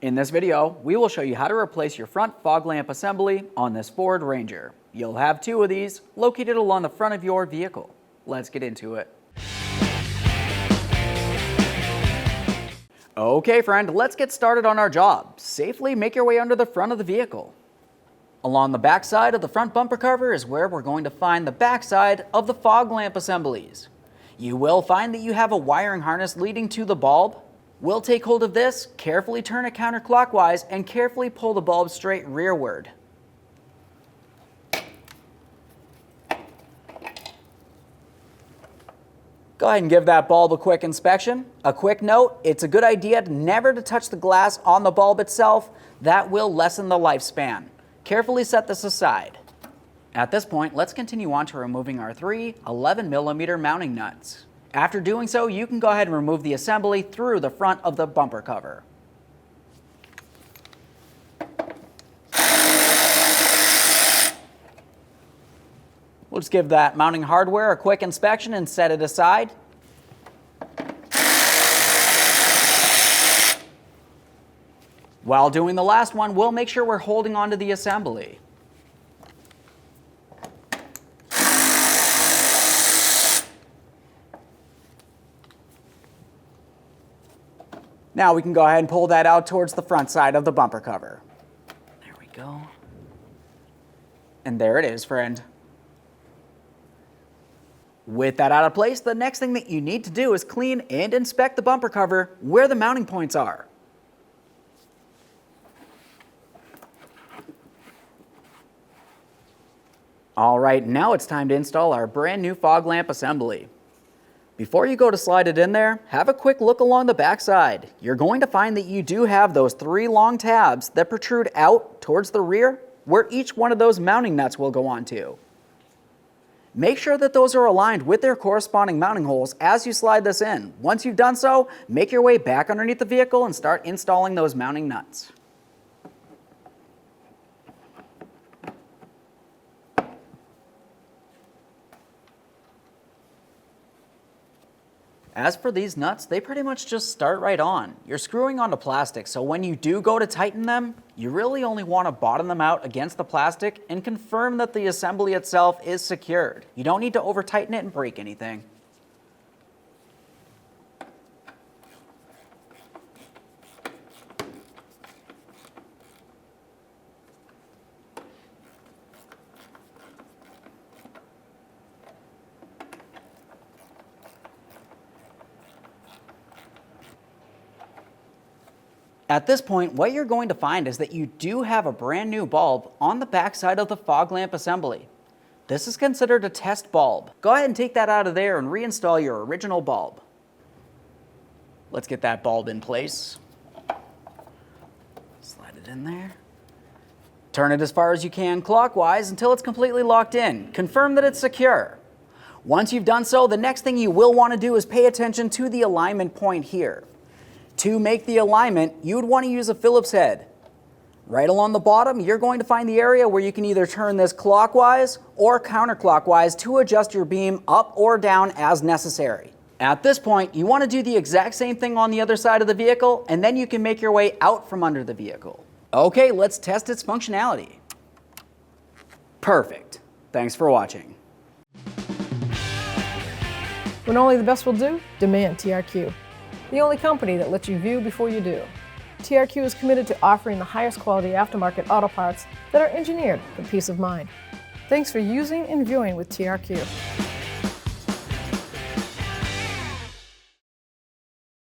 In this video, we will show you how to replace your front fog lamp assembly on this Ford Ranger. You'll have two of these located along the front of your vehicle. Let's get into it. Okay friend, let's get started on our job. Safely make your way under the front of the vehicle. Along the back side of the front bumper cover is where we're going to find the back side of the fog lamp assemblies. You will find that you have a wiring harness leading to the bulb. We'll take hold of this, carefully turn it counterclockwise, and carefully pull the bulb straight rearward. Go ahead and give that bulb a quick inspection. A quick note, it's a good idea never to touch the glass on the bulb itself. That will lessen the lifespan. Carefully set this aside. At this point, let's continue on to removing our three 11mm mounting nuts. After doing so, you can go ahead and remove the assembly through the front of the bumper cover. We'll just give that mounting hardware a quick inspection and set it aside. While doing the last one, we'll make sure we're holding onto the assembly. Now we can go ahead and pull that out towards the front side of the bumper cover. There we go. And there it is, friend. With that out of place, the next thing that you need to do is clean and inspect the bumper cover where the mounting points are. All right, now it's time to install our brand new fog lamp assembly. Before you go to slide it in there, have a quick look along the back side. You're going to find that you do have those three long tabs that protrude out towards the rear, where each one of those mounting nuts will go onto. Make sure that those are aligned with their corresponding mounting holes as you slide this in. Once you've done so, make your way back underneath the vehicle and start installing those mounting nuts. As for these nuts, they pretty much just start right on. You're screwing onto plastic, so when you do go to tighten them, you really only want to bottom them out against the plastic and confirm that the assembly itself is secured. You don't need to over tighten it and break anything. At this point, what you're going to find is that you do have a brand new bulb on the back side of the fog lamp assembly. This is considered a test bulb. Go ahead and take that out of there and reinstall your original bulb. Let's get that bulb in place. Slide it in there. Turn it as far as you can clockwise until it's completely locked in. Confirm that it's secure. Once you've done so, the next thing you will want to do is pay attention to the alignment point here. To make the alignment, you would want to use a Phillips head. Right along the bottom, you're going to find the area where you can either turn this clockwise or counterclockwise to adjust your beam up or down as necessary. At this point, you want to do the exact same thing on the other side of the vehicle, and then you can make your way out from under the vehicle. Okay, let's test its functionality. Perfect. Thanks for watching. When only the best will do, demand TRQ. The only company that lets you view before you do. TRQ is committed to offering the highest quality aftermarket auto parts that are engineered for peace of mind. Thanks for using and viewing with TRQ.